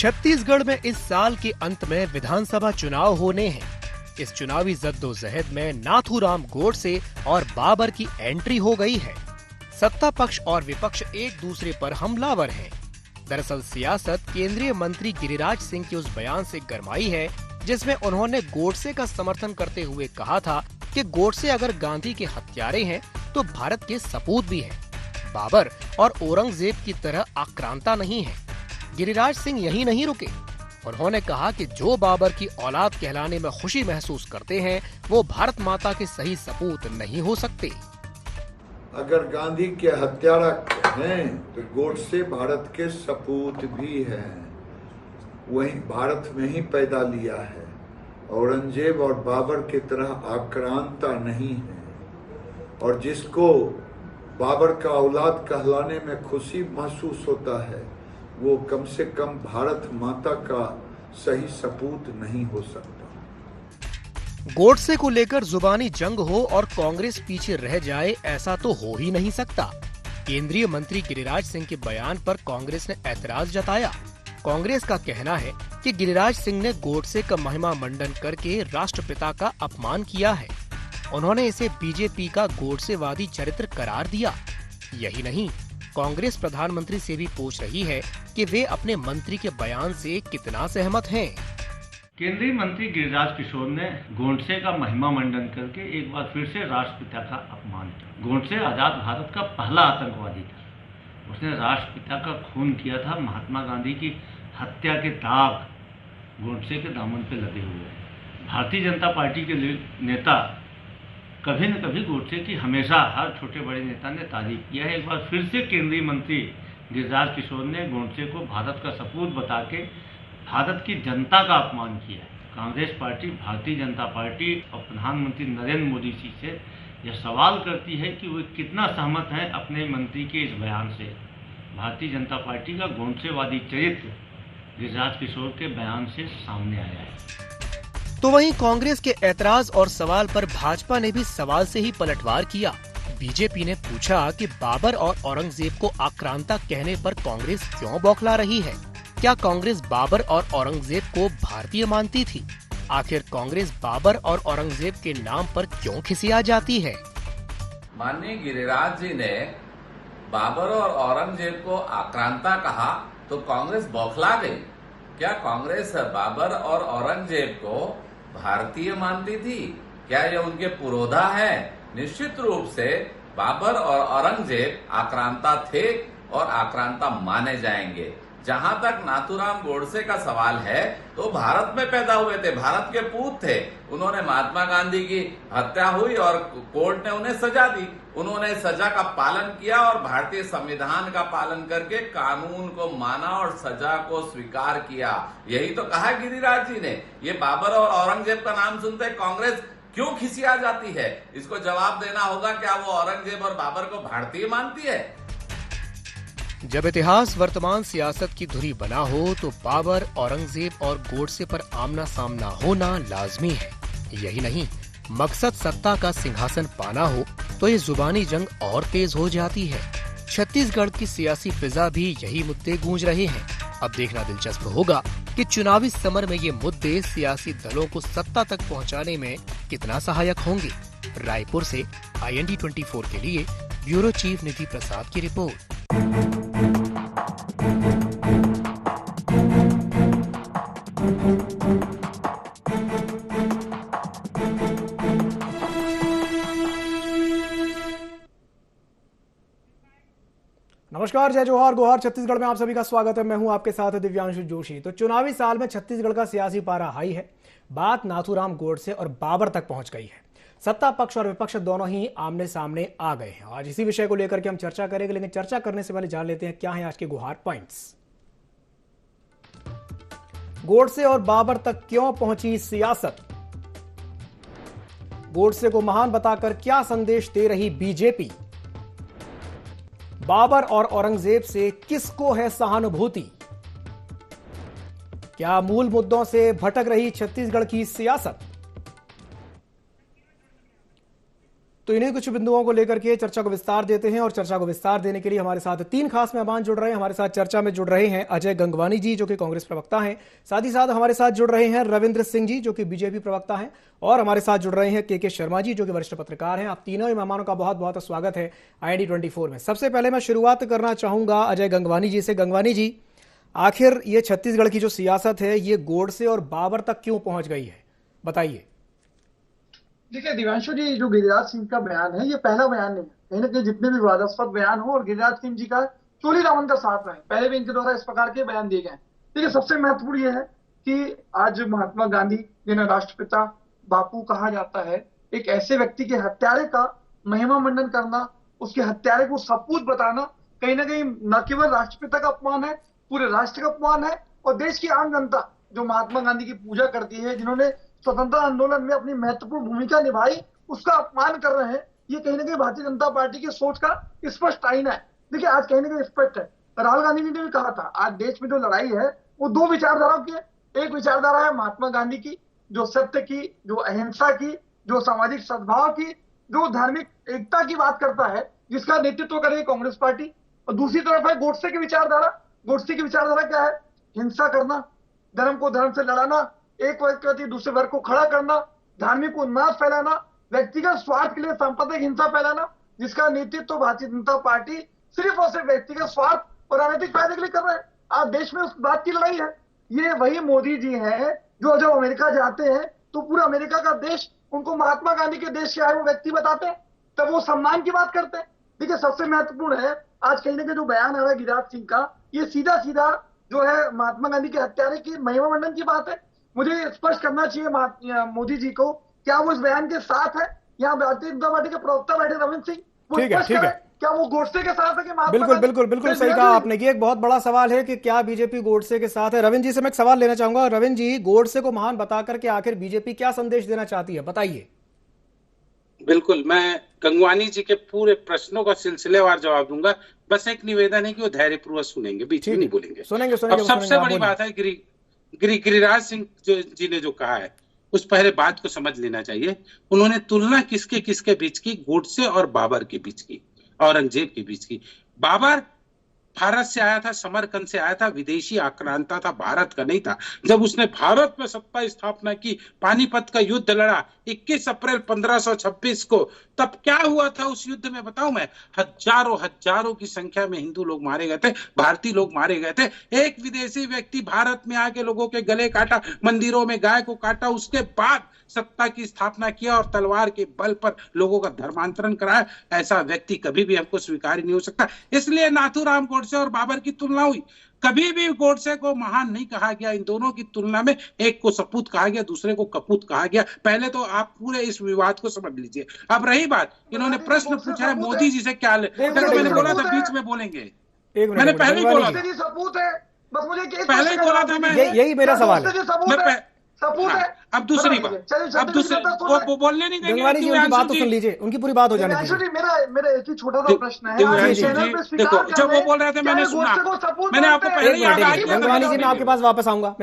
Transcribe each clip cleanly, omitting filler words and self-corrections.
छत्तीसगढ़ में इस साल के अंत में विधानसभा चुनाव होने हैं। इस चुनावी जद्दोजहद में नाथूराम गोडसे और बाबर की एंट्री हो गई है। सत्ता पक्ष और विपक्ष एक दूसरे पर हमलावर हैं। दरअसल सियासत केंद्रीय मंत्री गिरिराज सिंह के उस बयान से गरमाई है जिसमें उन्होंने गोडसे का समर्थन करते हुए कहा था कि गोडसे अगर गांधी के हत्यारे हैं तो भारत के सपूत भी हैं। बाबर और औरंगजेब की तरह आक्रांता नहीं है। गिरिराज सिंह यही नहीं रुके, उन्होंने कहा कि जो बाबर की औलाद कहलाने में खुशी महसूस करते हैं वो भारत माता के सही सपूत नहीं हो सकते। अगर गांधी के हत्यारा हैं तो गोडसे भारत के सपूत भी हैं। वही भारत में ही पैदा लिया है। औरंगजेब और बाबर की तरह आक्रांता नहीं है। और जिसको बाबर का औलाद कहलाने में खुशी महसूस होता है वो कम से कम भारत माता का सही सपूत नहीं हो सकता। गोडसे को लेकर जुबानी जंग हो और कांग्रेस पीछे रह जाए ऐसा तो हो ही नहीं सकता। केंद्रीय मंत्री गिरिराज सिंह के बयान पर कांग्रेस ने ऐतराज जताया। कांग्रेस का कहना है कि गिरिराज सिंह ने गोडसे का महिमा मंडन करके राष्ट्रपिता का अपमान किया है। उन्होंने इसे बीजेपी का गोडसेवादी चरित्र करार दिया। यही नहीं, कांग्रेस प्रधानमंत्री से भी पूछ रही है कि वे अपने मंत्री के बयान से कितना सहमत हैं। केंद्रीय मंत्री गिरिराज किशोर ने गोडसे का महिमा मंडन करके एक बार फिर से राष्ट्रपिता का अपमान किया। गोडसे आजाद भारत का पहला आतंकवादी था। उसने राष्ट्रपिता का खून किया था। महात्मा गांधी की हत्या के दाग गोडसे के दामन पे लगे हुए हैं। भारतीय जनता पार्टी के नेता कभी न कभी गोडसे की हमेशा हर छोटे बड़े नेता ने तारीफ किया है। एक बार फिर से केंद्रीय मंत्री गिरिराज किशोर ने गोडसे को भारत का सपूत बता के भारत की जनता का अपमान किया है। कांग्रेस पार्टी, भारतीय जनता पार्टी और प्रधानमंत्री नरेंद्र मोदी जी से यह सवाल करती है कि वे कितना सहमत हैं अपने मंत्री के इस बयान से। भारतीय जनता पार्टी का गोडसेवादी चरित्र गिरिराज किशोर के बयान से सामने आया है। तो वहीं कांग्रेस के ऐतराज और सवाल पर भाजपा ने भी सवाल से ही पलटवार किया। बीजेपी ने पूछा कि बाबर और औरंगजेब को आक्रांता कहने पर कांग्रेस क्यों बौखला रही है? क्या कांग्रेस बाबर और औरंगजेब को भारतीय मानती थी? आखिर कांग्रेस बाबर और औरंगजेब के नाम पर क्यों खिसिया जाती है? माननीय गिरिराज जी ने बाबर और औरंगजेब को आक्रांता कहा तो कांग्रेस बौखला गई। क्या कांग्रेस बाबर और औरंगजेब को भारतीय मानती थी? क्या यह उनके पुरोधा है? निश्चित रूप से बाबर और औरंगजेब आक्रांता थे और आक्रांता माने जाएंगे। जहां तक नाथूराम गोडसे का सवाल है तो भारत में पैदा हुए थे, भारत के पूत थे। उन्होंने महात्मा गांधी की हत्या हुई और कोर्ट ने उन्हें सजा दी। उन्होंने सजा का पालन किया और भारतीय संविधान का पालन करके कानून को माना और सजा को स्वीकार किया। यही तो कहा गिरिराज जी ने। ये बाबर और औरंगजेब का नाम सुनते कांग्रेस क्यों खिसिया जाती है? इसको जवाब देना होगा। क्या वो औरंगजेब और बाबर को भारतीय मानती है? जब इतिहास वर्तमान सियासत की धुरी बना हो तो बाबर, औरंगजेब और गोडसे पर आमना सामना होना लाजमी है। यही नहीं, मकसद सत्ता का सिंहासन पाना हो तो ये जुबानी जंग और तेज हो जाती है। छत्तीसगढ़ की सियासी फिजा भी यही मुद्दे गूंज रहे हैं। अब देखना दिलचस्प होगा कि चुनावी समर में ये मुद्दे सियासी दलों को सत्ता तक पहुंचाने में कितना सहायक होंगे। रायपुर से IND 24 के लिए ब्यूरो चीफ निधि प्रसाद की रिपोर्ट। नमस्कार, जय जोहार, गोहार। छत्तीसगढ़ में आप सभी का स्वागत है। मैं हूं आपके साथ दिव्यांशु जोशी। तो चुनावी साल में छत्तीसगढ़ का सियासी पारा हाई है। बात नाथूराम गोडसे और बाबर तक पहुंच गई है। सत्ता पक्ष और विपक्ष दोनों ही आमने सामने आ गए हैं। आज इसी विषय को लेकर के हम चर्चा करेंगे, लेकिन चर्चा करने से पहले जान लेते हैं क्या है आज के गुहार पॉइंट्स। गोडसे और बाबर तक क्यों पहुंची सियासत? गोडसे को महान बताकर क्या संदेश दे रही बीजेपी? बाबर और औरंगजेब से किसको है सहानुभूति? क्या मूल मुद्दों से भटक रही छत्तीसगढ़ की सियासत? तो इन्हीं कुछ बिंदुओं को लेकर के चर्चा को विस्तार देते हैं और चर्चा को विस्तार देने के लिए हमारे साथ 3 खास मेहमान जुड़ रहे हैं। हमारे साथ चर्चा में जुड़ रहे हैं अजय गंगवानी जी जो कि कांग्रेस प्रवक्ता हैं, साथ ही साथ हमारे साथ जुड़ रहे हैं रविंद्र सिंह जी जो कि बीजेपी प्रवक्ता हैं, और हमारे साथ जुड़ रहे हैं के शर्मा जी जो कि वरिष्ठ पत्रकार हैं। आप तीनों ही मेहमानों का बहुत बहुत स्वागत है IND24 में। सबसे पहले मैं शुरुआत करना चाहूंगा अजय गंगवानी जी से। गंगवानी जी, आखिर ये छत्तीसगढ़ की जो सियासत है ये गोडसे और बाबर तक क्यों पहुंच गई है, बताइए। देखिए दिव्यांशु जी, जो गिरिराज सिंह का बयान है ये पहला बयान नहीं है। कहीं ना कहीं जितने भी विवादास्पद बयान हो और गिरिराज सिंह जी का चोली दामन का साथ रहे, पहले भी इनके द्वारा इस प्रकार के बयान दिए गए। देखिए सबसे महत्वपूर्ण ये है कि आज महात्मा गांधी जिन्हें राष्ट्रपिता बापू कहा जाता है, एक ऐसे व्यक्ति के हत्यारे का महिमा मंडन करना, उसके हत्यारे को सपूत बताना कहीं ना कहीं न केवल राष्ट्रपिता का अपमान है, पूरे राष्ट्र का अपमान है। और देश की आम जनता जो महात्मा गांधी की पूजा करती है, जिन्होंने स्वतंत्रता आंदोलन में अपनी महत्वपूर्ण भूमिका निभाई, उसका अपमान कर रहे हैं। ये कहीं ना कहीं भारतीय जनता पार्टी की सोच का स्पष्ट आईना है। देखिए आज कहीं ना कहीं स्पष्ट है, राहुल गांधी जी ने भी कहा था आज देश में जो लड़ाई है वो 2 विचारधाराओं की है। एक विचारधारा है महात्मा गांधी की, जो सत्य की, जो अहिंसा की, जो सामाजिक सद्भाव की, जो धार्मिक एकता की बात करता है, जिसका नेतृत्व करेगी कांग्रेस पार्टी। और दूसरी तरफ है गोडसे की विचारधारा। गोडसे की विचारधारा क्या है? हिंसा करना, धर्म को धर्म से लड़ाना, एक वर्ग के प्रति दूसरे वर्ग को खड़ा करना, धार्मिक उन्माद फैलाना, व्यक्तिगत स्वार्थ के लिए सांप्रदायिक हिंसा फैलाना, जिसका नेतृत्व भारतीय जनता पार्टी सिर्फ और सिर्फ व्यक्तिगत स्वार्थ और राजनीतिक फायदे के लिए कर रहे हैं। आज देश में उस बात की लड़ाई है। ये वही मोदी जी हैं जो जब अमेरिका जाते हैं तो पूरा अमेरिका का देश उनको महात्मा गांधी के देश से आए वो व्यक्ति बताते हैं, तब वो सम्मान की बात करते हैं। देखिए सबसे महत्वपूर्ण है आज कहीं ना कहीं जो बयान आ रहा है गिरिराज सिंह का, ये सीधा सीधा जो है महात्मा गांधी के हत्यारे की महिमा मंडन की बात है। मुझे स्पष्ट करना चाहिए मोदी जी को, क्या वो इस बयान के साथ है? यहाँ भारतीय जनता पार्टी के प्रवक्ता बैठे रविंद्र सिंह, वो स्पष्ट करें क्या वो गोडसे के साथ है कि महात्मा बिल्कुल सही कहा आपने। ये एक बहुत बड़ा सवाल है कि क्या बीजेपी गोडसे के साथ है। रविंद्र जी से मैं एक सवाल लेना चाहूंगा। रविंद्र जी, गोडसे को महान बताकर के आखिर बीजेपी क्या संदेश देना चाहती है, बताइए। बिल्कुल, मैं गंगवानी जी के पूरे प्रश्नों का सिलसिलेवार जवाब दूंगा। बस एक निवेदन है कि वो धैर्यपूर्वक सुनेंगे, बीच में नहीं बोलेंगे। सुनेंगे। अब सबसे बड़ी बात है गिरिराज सिंह जी ने जो कहा है उस पहले बात को समझ लेना चाहिए। उन्होंने तुलना किसके बीच की? गोडसे और बाबर के बीच की, औरंगजेब के बीच की। बाबर भारत से आया था, समरकंद से आया था, विदेशी आक्रांता था, भारत का नहीं था। जब उसने भारत में सत्ता स्थापना की, पानीपत का युद्ध लड़ा 21 अप्रैल 1526 को, तब क्या हुआ था उस युद्ध में बताऊं मैं? हजारों की संख्या में हिंदू लोग मारे गए थे, भारतीय लोग मारे गए थे। एक विदेशी व्यक्ति भारत में आके लोगों के गले काटा, मंदिरों में गाय को काटा, उसके बाद सत्ता की स्थापना किया और तलवार के बल पर लोगों का धर्मांतरण कराया। ऐसा व्यक्ति कभी भी हमको स्वीकार नहीं हो सकता। इसलिए नाथूराम गोडसे और बाबर की तुलना हुई। कभी भी गोडसे को महान नहीं कहा गया। इन दोनों की तुलना में एक को सपूत कहा गया, दूसरे को कपूत कहा गया। पहले तो आप पूरे इस विवाद को समझ लीजिए। अब रही बात, इन्होंने प्रश्न पूछा है मोदी जी से क्या मैंने बोला था बीच में बोलेंगे, मैंने पहले ही बोला था, पहले ही बोला था मैं, यही मेरा सवाल है। अब दूसरी बात, वो बोलने नहीं देंगे। गंगवानी जी उनकी बात तो सुन लीजिए, उनकी पूरी बात हो जाने दीजिए। मेरा एक ही छोटा सा प्रश्न है। देखो जब वो बोल रहे थे मैंने सुना, मैंने आपको पहले ही आगाह किया। गंगवानी जी मैं आपके पास वापस आऊंगा,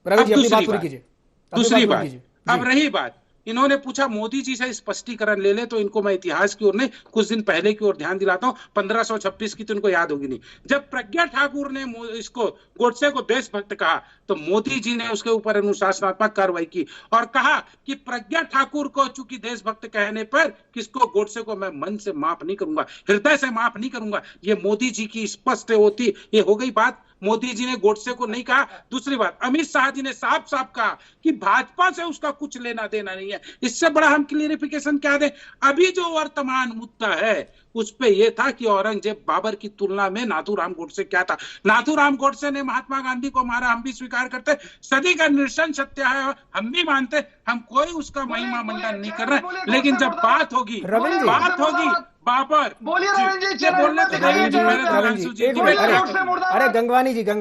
रवि जी अपनी बात पूरी कीजिए। दूसरी बात, अब रही बात, इन्होंने पूछा मोदी जी से स्पष्टीकरण ले ले, तो इनको मैं इतिहास की ओर नहीं, कुछ दिन पहले की ओर ध्यान दिलाता हूं। 1526 की तो इनको याद होगी नहीं। जब प्रज्ञा ठाकुर ने इसको गोडसे को देशभक्त कहा तो मोदी जी ने उसके ऊपर अनुशासनात्मक कार्रवाई की और कहा कि प्रज्ञा ठाकुर को चूंकि देशभक्त कहने पर किसको, गोडसे को मैं मन से माफ नहीं करूंगा, हृदय से माफ नहीं करूंगा। ये मोदी जी की स्पष्ट होती, ये हो गई बात। मोदी जी ने गोडसे को नहीं कहा। दूसरी बात, अमित शाह जी ने साफ साफ कहा कि भाजपा से उसका कुछ लेना देना नहीं है। इससे बड़ा हम क्लियरिफिकेशन क्या दें? अभी जो वर्तमान मुद्दा है उस पे ये था कि औरंगजेब बाबर की तुलना में नाथूराम गोडसे क्या था। नाथूराम गोडसे ने महात्मा गांधी को मारा, हम भी स्वीकार करते, सदी का निरसन सत्य है, हम भी मानते, हम कोई उसका महिमा मंडन नहीं कर रहे। लेकिन जब बात होगी बाबर, बोलिए अरे गंगवानी जी, अरे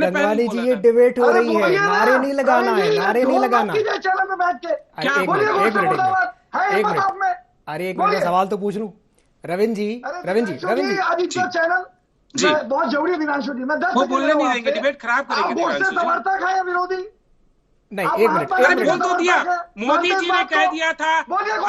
गंगवानी जी ये डिबेट हो रही है, नारे नहीं लगाना है, नारे नहीं लगाना। एक मिनट, अरे एक मिनट सवाल तो पूछ लूं। रविंद्र जी चैनल बहुत जरूरी है दिनांशु जी, मैं 10 बोलने नहीं देंगे, डिबेट खराब करेंगे। समर्थक है या विरोधी? नहीं, आप एक मिनट, महात्मा एक गांधी मिनट। बोल तो दिया, मोदी जी ने कह दिया था,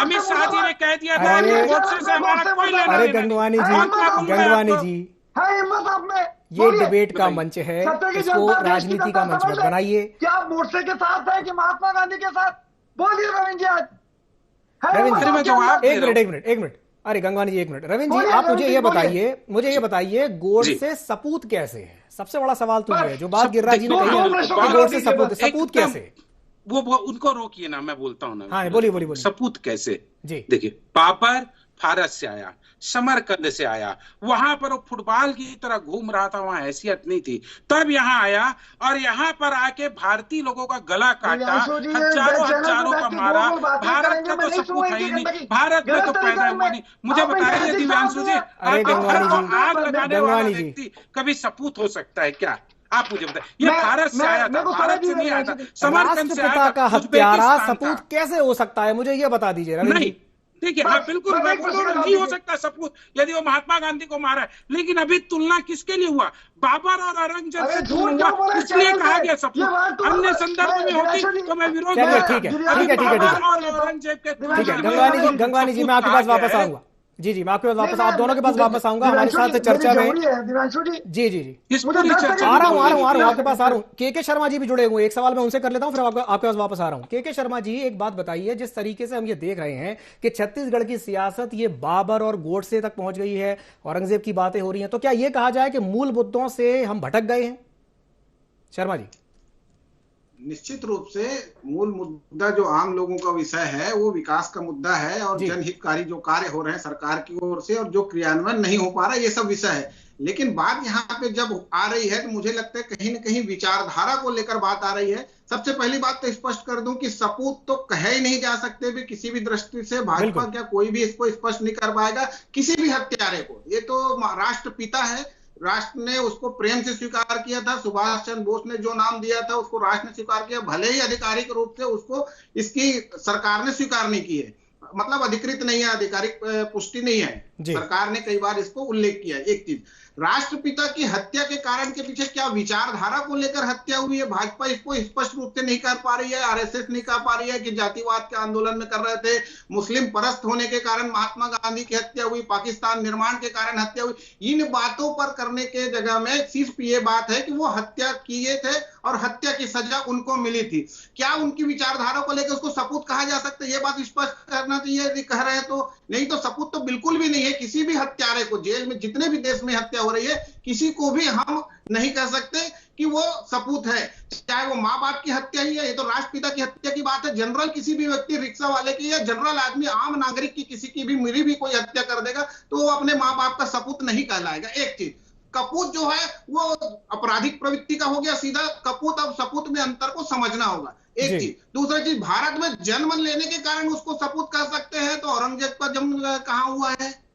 अमित शाह जी ने कह दिया था कि गोडसे से हमारा कोई लेना अरे देना गंगवानी नहीं। जी, कौन था बोल रहा है गंगवानी आपको? जी, है हिम्मत आप में? ये बोलिए। डिबेट का बताइए। मंच है, सत्य की इसको जनता, देश की राजनीति का जनता मंच समझ मत ले। बनाइए। क्या आप गोडसे के साथ है कि महात्मा गांधी के साथ? बोलिए रविंद्र जी आज। है रविंद्र हिम्मत जी, अरे मैं आपके जवाब अंदर? दे एक रहा मिनट, हूं। एक मिनट, एक मिनट। अरे गंगवानी जी, एक मिनट। रविंद्र जी, बोलिए, आप मुझे रविंद्र ये जी, बोलिए। बताइए, मुझे ये बताइए, गोडसे सपूत कैसे है? सबसे बड़ा सवाल तो ये है, जो बात गिरिराज जी ने कही है कि गोडसे सपूत, सपूत कैसे है? वो उनको रोकिए ना, मैं बोलता हूं ना। हाँ, बोलिए, बोलिए, बोलिए। सपूत कैसे? जी। देखिए, बाबर फारस से आया, समरकंद से आया, वहां पर वो फुटबॉल की तरह घूम रहा था, वहां हैसियत नहीं थी, तब यहाँ आया और यहाँ पर आके भारतीय लोगों का गला काटा, दिव्यांशु जी, हजारों चैनल पे हजारों बैठ का के मारा। गोल-गोल बातें भारत करेंगे, का मैं तो नहीं सपूत सुनूंगी है ही नहीं, गंदगी। भारत में तो गलत पैदा तरीके हुआ में नहीं। मुझे आप बताइए ऐसे दिव्यांशु जी, अरे आपके घर गंगवानी को जी, आग लगाने वाला गंगवानी जी। व्यक्ति कभी सपूत हो सकता है क्या? आप मुझे बताइए। ये मैं- भारत से मैं- आया था, मेरे को भारत समझ से नहीं आया था, नहीं समरकंद से आया राष्ट्रपिता का था, हत्यारा उज्बेकिस्तान था। सपूत कैसे हो सकता है? मुझे ये बता दीजिए रविंद्र नहीं, जी। देखिए, हाँ बिल्कुल, बस मैं एक बोल मिनट रहा हूं, और नहीं हो दीजिए। सकता सपूत यदि वो महात्मा गांधी को मारा है, लेकिन अभी तुलना किसके लिए हुआ? बाबर और औरंगजेब अरे से झूठ तुलना क्यों हुआ, बोले इसलिए चैनल कहा पे? गया ये सपूत। बात तो अन्य मैं- संदर्भ में मैं- होती दिव्यांशु जी, तो मैं विरोध चलिए, करता। ठीक है, अभी ठीक है, ठीक है, बाबर ठीक है। और औरंगजेब के ठीक है, दिव्यांशु गंगवानी जी, जी, गंगवानी जी, मैं आपके पास वापस आऊंगा। जी जी, मैं आपके पास वापस, आप दोनों के पास वापस आऊंगा हमारे साथ चर्चा में। दिव्यांशु जी, इस जी जी जी, मुझे पूरी 10 चर्चा सेकंड आ रहा को हूँ, बोलने दीजिए। आपके पास आ रहा हूँ। के शर्मा जी भी जुड़े हुए हैं, एक सवाल मैं उनसे कर लेता हूँ, फिर आपके पास वापस आ रहा हूँ। के शर्मा जी, एक बात बताइए, जिस तरीके से हम ये देख रहे हैं कि छत्तीसगढ़ की सियासत ये बाबर और गोडसे तक पहुंच गई है, औरंगजेब की बातें हो रही हैं, तो क्या ये कहा जाए कि मूल मुद्दों से हम भटक गए हैं? शर्मा जी। निश्चित रूप से मूल मुद्दा जो आम लोगों का विषय है वो विकास का मुद्दा है, और जी। जनहितकारी जो कार्य हो रहे हैं सरकार की ओर से और जो क्रियान्वयन नहीं हो पा रहा है, ये सब विषय है। लेकिन बात यहाँ पे जब आ रही है तो मुझे लगता है कहीं ना कहीं विचारधारा को लेकर बात आ रही है। सबसे पहली बात तो स्पष्ट कर दूं कि सपूत तो कहे ही नहीं जा सकते भी किसी भी दृष्टि से, भाजपा क्या कोई भी इसको स्पष्ट नहीं कर पाएगा किसी भी हत्यारे को। ये तो राष्ट्रपिता है, राष्ट्र ने उसको प्रेम से स्वीकार किया था। सुभाष चंद्र बोस ने जो नाम दिया था उसको राष्ट्र ने स्वीकार किया, भले ही आधिकारिक रूप से उसको इसकी सरकार ने स्वीकार नहीं की है, मतलब अधिकृत नहीं है, आधिकारिक पुष्टि नहीं है। सरकार ने कई बार इसको उल्लेख किया है। एक चीज, राष्ट्रपिता की हत्या के कारण के पीछे क्या विचारधारा को लेकर हत्या हुई है, भाजपा इसको स्पष्ट रूप से नहीं कर पा रही है, आरएसएस नहीं कर पा रही है कि जातिवाद के आंदोलन में कर रहे थे, मुस्लिम परस्त होने के कारण महात्मा गांधी की हत्या हुई, पाकिस्तान निर्माण के कारण हत्या हुई। इन बातों पर करने के जगह में सिर्फ ये बात है कि वो हत्या किए थे और हत्या की सजा उनको मिली थी। क्या उनकी विचारधारा को लेकर उसको सपूत कहा जा सकता है? ये बात स्पष्ट करना चाहिए यदि कह रहे हैं तो। नहीं तो सपूत तो बिल्कुल भी नहीं है। किसी भी हत्यारे को, जेल में जितने भी देश में हत्या हो रही है, किसी को भी हम नहीं कह सकते कि वो सपूत है, चाहे वो माँ बाप की हत्या ही है। ये तो राष्ट्रपिता की हत्या की बात है। जनरल किसी भी व्यक्ति, रिक्शा वाले की या जनरल आदमी, आम नागरिक की किसी की भी, मेरी भी कोई हत्या कर देगा तो वो अपने माँ बाप का सपूत नहीं कहलाएगा। एक चीज, कपूत जो है वो आपराधिक प्रवृत्ति का हो गया सीधा। कपूत और सपूत में अंतर को समझना होगा। एक चीज, दूसरा चीज, भारत में जन्म लेने के कारण उसको सपूत कह सकते हैं, तो औरंगजेब का जन्म कहाँ हुआ है?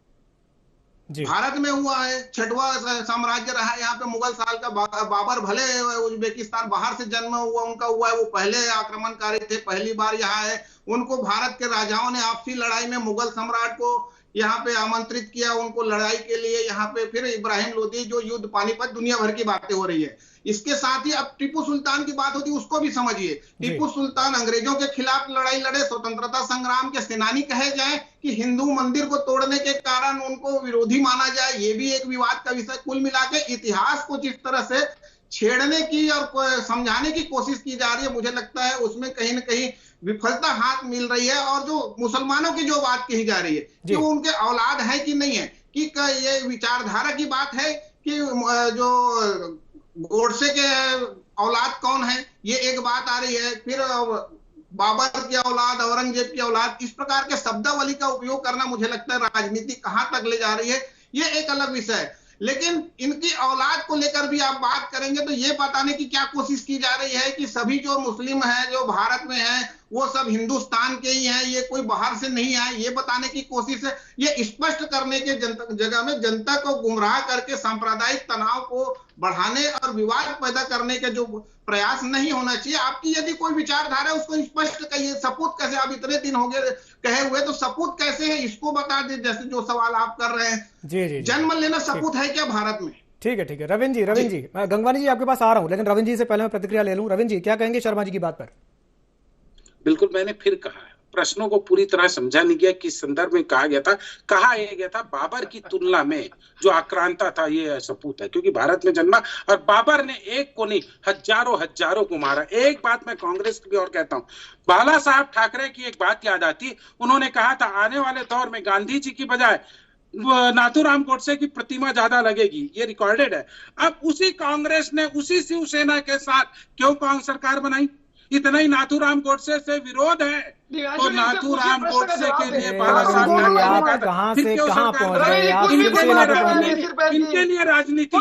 भारत में हुआ है। छठवां साम्राज्य रहा यहाँ पे मुगल साल का। बाबर भले उज्बेकिस्तान बाहर से जन्म हुआ उनका हुआ है, वो पहले आक्रमणकारी थे, पहली बार यहाँ है। उनको भारत के राजाओं ने आपसी लड़ाई में मुगल सम्राट को यहाँ पे आमंत्रित किया, उनको लड़ाई के लिए यहाँ पे। फिर इब्राहिम लोदी जो युद्ध, पानीपत, दुनिया भर की बातें हो रही है। इसके साथ ही अब टीपू सुल्तान की बात होती है, उसको भी समझिए। टीपू सुल्तान अंग्रेजों के खिलाफ लड़ाई लड़े, स्वतंत्रता संग्राम के सेनानी कहे जाए कि हिंदू मंदिर को तोड़ने के कारण उनको विरोधी माना जाए, ये भी एक विवाद का विषय। कुल मिला के इतिहास को जिस तरह से छेड़ने की और समझाने की कोशिश की जा रही है, मुझे लगता है उसमें कहीं ना कहीं विफलता हाथ मिल रही है। और जो मुसलमानों की जो बात कही जा रही है कि वो उनके औलाद है कि नहीं है, कि ये विचारधारा की बात है कि जो गोडसे के औलाद कौन है, ये एक बात आ रही है। फिर बाबर की औलाद, औरंगजेब की औलाद, इस प्रकार के शब्दावली का उपयोग करना मुझे लगता है राजनीति कहां तक ले जा रही है, ये एक अलग विषय है। लेकिन इनकी औलाद को लेकर भी आप बात करेंगे तो ये बताने की क्या कोशिश की जा रही है कि सभी जो मुस्लिम हैं, जो भारत में हैं, वो सब हिंदुस्तान के ही हैं, ये कोई बाहर से नहीं आए, ये बताने की कोशिश है। ये स्पष्ट करने के जगह में जनता को गुमराह करके सांप्रदायिक तनाव को बढ़ाने और विवाद पैदा करने के जो प्रयास नहीं होना चाहिए। आपकी यदि कोई विचारधारा है उसको स्पष्ट कहिए। सपूत कैसे, आप इतने दिन हो गए कहे हुए, तो सपूत कैसे है इसको बता दे, जैसे जो सवाल आप कर रहे हैं। जी, जन्म लेना सपूत है क्या भारत में? ठीक है, ठीक है। रविंद्र जी, मैं गंगवानी जी आपके पास आ रहा हूं, लेकिन रविंद्र जी से पहले मैं प्रतिक्रिया ले लूं। रविंद्र जी, क्या कहेंगे शर्मा जी की बात पर? बिल्कुल, मैंने फिर कहा है, प्रश्नों को पूरी तरह समझा नहीं गया, किस संदर्भ में कहा गया था। कहा यह गया था बाबर की तुलना में जो आक्रांता था ये सपूत है, क्योंकि भारत में जन्मा और बाबर ने एक को नहीं हजारों को मारा। एक बात मैं कांग्रेस की और कहता हूं, बाला साहब ठाकरे की एक बात याद आती, उन्होंने कहा था आने वाले दौर में गांधी जी की बजाय नाथूराम गोडसे की प्रतिमा ज्यादा लगेगी, ये रिकॉर्डेड है। अब उसी कांग्रेस ने उसी शिवसेना के साथ क्यों कांग्रेस सरकार बनाई? इतना ही नाथूराम गोडसे से विरोध है तो नाथूराम गोडसे के लिए बाला साहब ठाकरे कहां से कहां पहुंच गए आप? इनके लिए राजनीति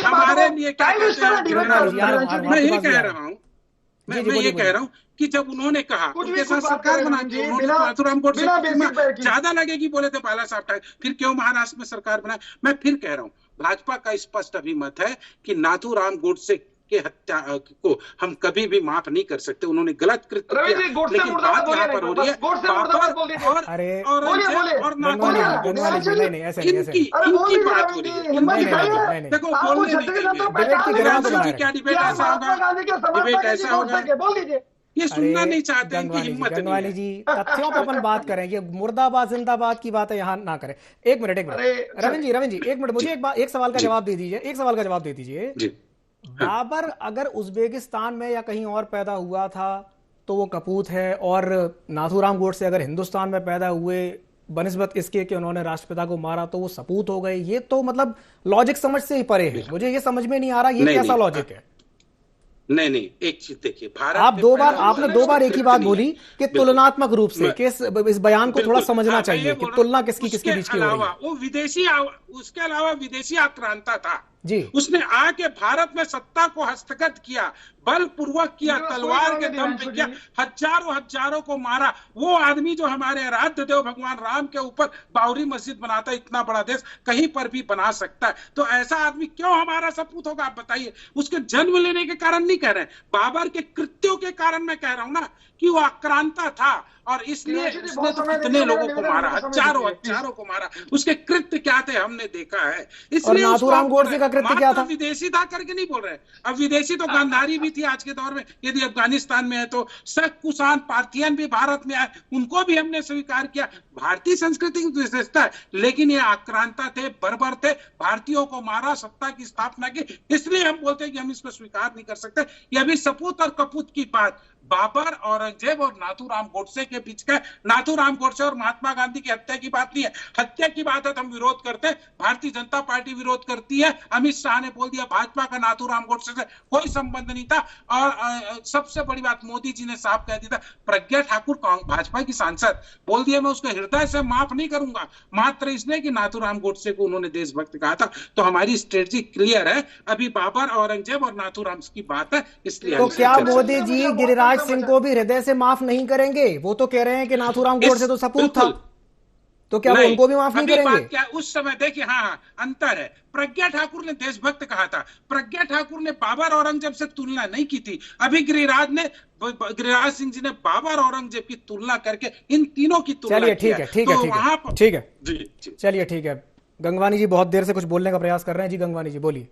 हमारे लिए क्या कहते हैं? मैं ये कह रहा हूँ, मैं ये कह रहा हूँ कि जब उन्होंने कहा उनके साथ सरकार बनाई, उन्होंने नाथूराम गोडसे ज्यादा लगेगी बोले थे बाला साहब ठाकरे, फिर क्यों महाराष्ट्र में सरकार बनाई? मैं फिर कह रहा हूँ, भाजपा का स्पष्ट अभिमत है कि नाथूराम गोडसे के हत्या को हम कभी भी माफ नहीं कर सकते। उन्होंने गलत कृत्य किया, लेकिन बात यहाँ पर हो रही है इनकी बात हो रही है। देखो, बोलने क्या डिबेट ऐसा होगा, डिबेट ऐसा होगा, ये सुनना नहीं चाहते हैं कि हिम्मत नहीं है। गंगवानी जी, तथ्यों पे अपन बात करें, ये मुर्दाबाद जिंदाबाद की बात है यहाँ ना करें। एक मिनट रविंद्र जी एक मिनट, मुझे एक सवाल का जवाब दे दीजिए, एक सवाल का जवाब दे दीजिए। बाबर अगर उज्बेकिस्तान में या कहीं और पैदा हुआ था तो वो कपूत है, और नाथूराम गोडसे अगर हिंदुस्तान में पैदा हुए बनिस्बत इसके कि उन्होंने राष्ट्रपिता को मारा तो वो सपूत हो गए। ये तो मतलब लॉजिक समझ से ही परे है, मुझे ये समझ में नहीं आ रहा ये कैसा लॉजिक है। नहीं, एक चीज देखिए, भारत आपने दो बार एक ही बात बोली कि तुलनात्मक रूप से कि इस बयान को थोड़ा समझना चाहिए कि तुलना किसकी बीच की हो रही है। वो विदेशी, उसके अलावा विदेशी आक्रांता था जी, उसने आके भारत में सत्ता को हस्तगत किया, बलपूर्वक किया, तलवार के दम पे किया, हजारों को मारा। वो आदमी जो हमारे आराध्य देव भगवान राम के ऊपर बाबरी मस्जिद बनाता है, इतना बड़ा देश कहीं पर भी बना सकता है, तो ऐसा आदमी क्यों हमारा सपूत होगा? आप बताइए। उसके जन्म लेने के कारण नहीं कह रहे, बाबर के कृत्यों के कारण मैं कह रहा हूं ना कि वो आक्रांता था और इसलिए उसने तो कितने लोगों को मारा, हजारों को मारा। उसके कृत्य क्या थे हमने देखा है, इसलिए नाथूराम गोडसे का कृत्य क्या था? विदेशी था करके नहीं बोल रहे। अब विदेशी तो गांधारी भी थी आज के दौर में, यदि अफगानिस्तान में है तो शक कुषाण पार्थियन भी भारत में आए, उनको भी हमने स्वीकार किया। भारतीय संस्कृति की विशेषता है, लेकिन ये आक्रांता थे, बर्बर थे, भारतीयों को मारा, सत्ता की स्थापना की, इसलिए हम बोलते हैं कि हम इसको स्वीकार नहीं कर सकते। यह भी सपूत और कपूत की बात बाबर, औरंगजेब और नाथूराम गोडसे के बीच का, नाथूराम गोडसे और महात्मा गांधी की हत्या की बात नहीं है। हत्या की बात है तो हम विरोध करते हैं, भारतीय जनता पार्टी विरोध करती है। अमित शाह ने बोल दिया भाजपा का नाथूराम गोडसे से कोई संबंध नहीं था। और सबसे बड़ी बात मोदी जी ने साफ कह दिया था, प्रज्ञा ठाकुर भाजपा की सांसद बोल दिया मैं उसको हृदय से माफ नहीं करूंगा, मात्र इसलिए कि नाथूराम गोडसे को उन्होंने देशभक्त कहा था। तो हमारी स्ट्रेटजी क्लियर है, अभी बाबर, औरंगजेब और नाथूराम की बात है, इसलिए तो क्या मोदी जी गिरिराज सिंह को भी हृदय से माफ नहीं करेंगे? वो तो कह रहे हैं कि नाथूराम गोडसे तो सपूत था, तो क्या वो उनको भी माफ नहीं करेंगे? क्या उस समय देखिए, हाँ अंतर है। प्रज्ञा ठाकुर ने देशभक्त कहा था, प्रज्ञा ठाकुर ने बाबर औरंगजेब से तुलना नहीं की थी। अभी गिरिराज सिंह जी ने बाबर औरंगजेब की तुलना करके इन तीनों की तुलना। चलिए ठीक है चलिए ठीक है। गंगवानी जी बहुत देर से कुछ बोलने का प्रयास कर रहे हैं। जी गंगवानी जी बोलिए।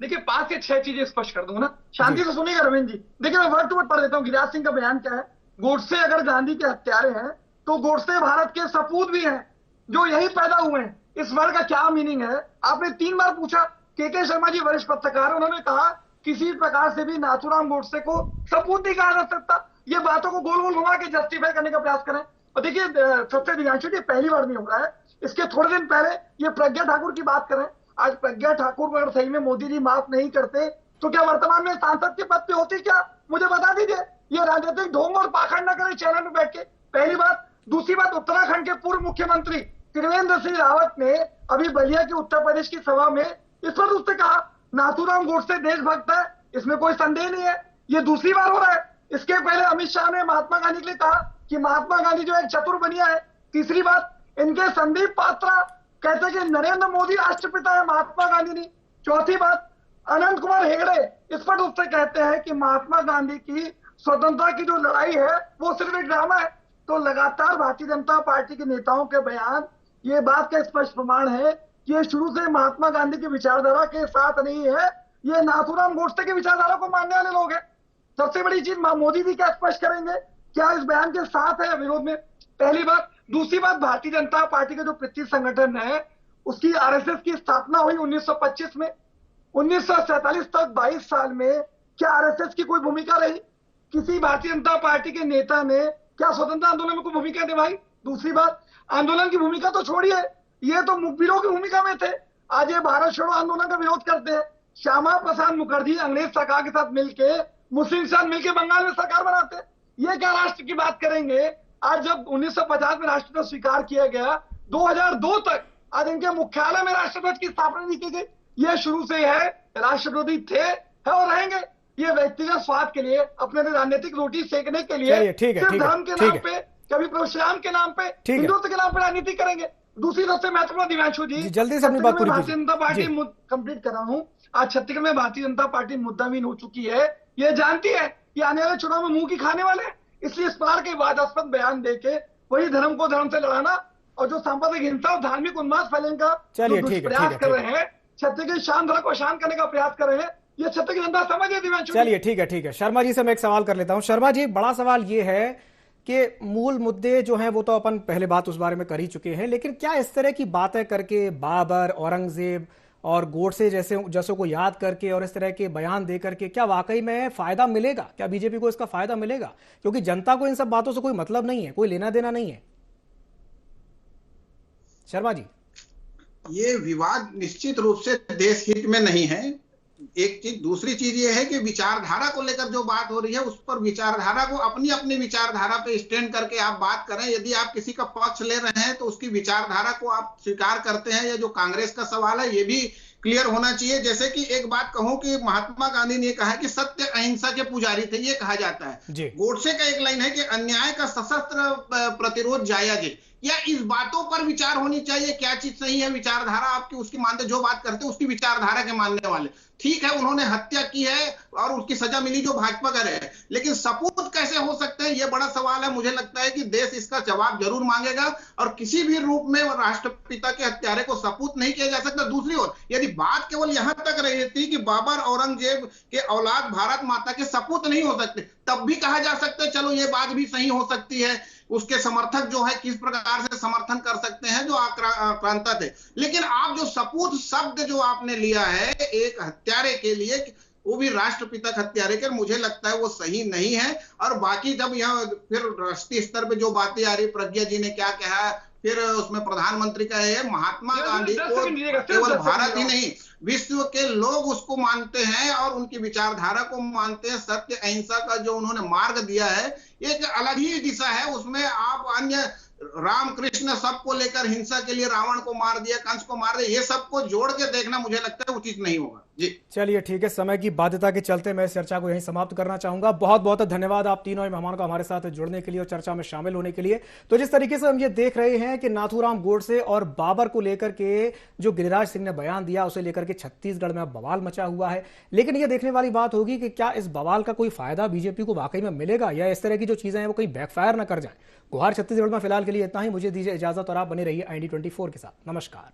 देखिए 5 से 6 चीजें स्पष्ट कर दूंगा ना, शांति से सुनिएगा रविंद्र जी। देखिए मैं वर्ड टू वर्ड पढ़ देता हूँ। गिरिराज सिंह का बयान क्या है? गोडसे अगर गांधी के हत्यारे हैं तो गोडसे भारत के सपूत भी हैं जो यही पैदा हुए हैं। इस वर्ड का क्या मीनिंग है? आपने 3 बार पूछा। के शर्मा जी वरिष्ठ पत्रकार, उन्होंने कहा किसी प्रकार से भी नाथूराम गोडसे को सपूत नहीं कहा जा सकता। ये बातों को गोल गोल घुमा के जस्टिफाई करने का प्रयास करें। और देखिए सबसे दिव्यांशु जी, पहली बार नहीं हो रहा है। इसके थोड़े दिन पहले ये प्रज्ञा ठाकुर की बात करें। आज प्रज्ञा ठाकुर अगर सही में मोदी जी माफ नहीं करते तो क्या वर्तमान में सांसद के पद पे होती? क्या मुझे बता दीजिए। ये राजनीतिक ढोंग और पाखंड न करें चैनल में बैठ के, पहली बात। दूसरी बात, उत्तराखंड के पूर्व मुख्यमंत्री त्रिवेंद्र सिंह रावत ने अभी बलिया की उत्तर प्रदेश की सभा में इस पर उसने कहा नाथूराम गोडसे देशभक्त है, इसमें कोई संदेह नहीं है। ये दूसरी बार हो रहा है। इसके पहले अमित शाह ने महात्मा गांधी के लिए कहा कि महात्मा गांधी जो एक चतुर बनिया है। तीसरी बात, इनके संदीप पात्रा कहते हैं कि नरेंद्र मोदी राष्ट्रपिता है, महात्मा गांधी नहीं। चौथी बात, अनंत कुमार हेगड़े इस पर उससे कहते हैं कि महात्मा गांधी की स्वतंत्रता की जो लड़ाई है वो सिर्फ एक ड्रामा है। तो लगातार भारतीय जनता पार्टी के नेताओं के बयान ये बात का स्पष्ट प्रमाण है कि ये शुरू से महात्मा गांधी की विचारधारा के साथ नहीं है, ये नाथूराम गोडसे की विचारधारा को मानने वाले लोग हैं। सबसे बड़ी चीज मोदी जी क्या स्पष्ट करेंगे, क्या इस बयान के साथ है या विरोध में, पहली बात। दूसरी बात, भारतीय जनता पार्टी का जो पृथ्वी संगठन है उसकी आरएसएस की स्थापना हुई 1925 में। 1947 तक 22 साल में क्या आरएसएस की कोई भूमिका रही? किसी भारतीय जनता पार्टी के नेता ने क्या स्वतंत्रता आंदोलन में कोई भूमिका निभाई? दूसरी बात, आंदोलन की भूमिका तो छोड़िए, ये तो मुखबिरों की भूमिका में थे। आज ये भारत छोड़ो आंदोलन का विरोध करते हैं। श्यामा प्रसाद मुखर्जी अंग्रेज सरकार के साथ मिलके, मुस्लिम के साथ मिलके बंगाल में सरकार बनाते हैं। ये क्या राष्ट्र की बात करेंगे? आज जब 1950 में राष्ट्रध्वज स्वीकार किया गया, 2002 तक आज इनके मुख्यालय में राष्ट्रध्वज की स्थापना नहीं की गई। ये शुरू से है राष्ट्रविरोधी थे, है और रहेंगे। ये व्यक्तिगत स्वार्थ के लिए, अपने राजनीतिक रोटी सेकने के लिए, सिर्फ धर्म के नाम पे, कभी प्रभुश्याम के नाम पे, हिंदुत्व के नाम पे राजनीति करेंगे। दूसरी सबसे महत्वपूर्ण, दिव्यांशु जी जल्दी से अपनी बात पूरी भारतीय जनता पार्टी कंप्लीट कर रहा हूं। आज छत्तीसगढ़ में भारतीय जनता पार्टी मुद्दामीन हो चुकी है। ये जानती है कि आने वाले चुनाव में मुंह की खाने वाले हैं, इसलिए इस प्रकार के विवादास्पद बयान देके वही धर्म को धर्म से लड़ाना और जो सांप्रदायिक हिंसा और धार्मिक उन्माद फैलाने का प्रयास कर रहे हैं, छत्तीसगढ़ शांत धरा को शांत करने का प्रयास कर रहे हैं, ये छत्तीसगढ़ जनता समझ है। दिव्यांशु, चलिए ठीक है। शर्मा जी से मैं एक सवाल कर लेता हूं। शर्मा जी, बड़ा सवाल ये है कि मूल मुद्दे जो हैं वो तो अपन पहले बात उस बारे में कर ही चुके हैं, लेकिन क्या इस तरह की बातें करके बाबर, औरंगजेब और गोडसे जैसे को याद करके और इस तरह के बयान दे करके क्या वाकई में फायदा मिलेगा? क्या बीजेपी को इसका फायदा मिलेगा? क्योंकि जनता को इन सब बातों से कोई मतलब नहीं है, कोई लेना देना नहीं है। शर्मा जी, ये विवाद निश्चित रूप से देश हित में नहीं है, एक चीज। दूसरी चीज ये है कि विचारधारा को लेकर जो बात हो रही है, उस पर विचारधारा को अपनी अपनी विचारधारा पे स्टैंड करके आप बात करें। यदि आप किसी का पक्ष ले रहे हैं तो उसकी विचारधारा को आप स्वीकार करते हैं। या जो कांग्रेस का सवाल है, ये भी क्लियर होना चाहिए। जैसे कि एक बात कहूं कि महात्मा गांधी ने कहा कि सत्य अहिंसा के पुजारी थे, ये कहा जाता है। गोडसे का एक लाइन है कि अन्याय का सशस्त्र प्रतिरोध जायज है। या इस बातों पर विचार होनी चाहिए, क्या चीज सही है, विचारधारा आपकी उसकी मानते, जो बात करते उसकी विचारधारा के मानने वाले। ठीक है, उन्होंने हत्या की है और उसकी सजा मिली जो भाजपा करे है, लेकिन सपूत कैसे हो सकते हैं, ये बड़ा सवाल है। मुझे लगता है कि देश इसका जवाब जरूर मांगेगा और किसी भी रूप में राष्ट्रपिता के हत्यारे को सपूत नहीं किया जा सकता। दूसरी ओर, यदि बात केवल यहां तक रही थी कि बाबर, औरंगजेब के औलाद भारत माता के सपूत नहीं हो सकते, तब भी कहा जा सकता है, चलो ये बात भी सही हो सकती है। उसके समर्थक जो है किस प्रकार से समर्थन कर सकते हैं जो आक्रांता थे। लेकिन आप जो सपूत शब्द जो आपने लिया है एक हत्यारे के लिए, वो भी राष्ट्रपिता हत्यारे के, मुझे लगता है वो सही नहीं है। और बाकी जब यहाँ फिर राष्ट्रीय स्तर पे जो बातें आ रही, प्रज्ञा जी ने क्या कहा, फिर उसमें प्रधानमंत्री का है, महात्मा गांधी को केवल भारत ही नहीं विश्व के लोग उसको मानते हैं और उनकी विचारधारा को मानते हैं। सत्य अहिंसा का जो उन्होंने मार्ग दिया है एक अलग ही दिशा है। उसमें आप अन्य राम कृष्ण सबको लेकर हिंसा के लिए रावण को मार दिया, कंस को मार दिया, ये सबको जोड़ के देखना मुझे लगता है उचित नहीं होगा। जी चलिए ठीक है, समय की बाध्यता के चलते मैं इस चर्चा को यहीं समाप्त करना चाहूंगा। बहुत बहुत धन्यवाद आप तीनों मेहमानों का हमारे साथ जुड़ने के लिए और चर्चा में शामिल होने के लिए। तो जिस तरीके से हम ये देख रहे हैं कि नाथूराम गोडसे और बाबर को लेकर के जो गिरिराज सिंह ने बयान दिया, उसे लेकर के छत्तीसगढ़ में अब बवाल मचा हुआ है। लेकिन यह देखने वाली बात होगी कि क्या इस बवाल का कोई फायदा बीजेपी को वाकई में मिलेगा या इस तरह की जो चीजें हैं वो कहीं बैकफायर ना कर जाए। गुहार छत्तीसगढ़ में फिलहाल के लिए इतना ही। मुझे दीजिए इजाजत और आप बने रहिए ID24 के साथ। नमस्कार।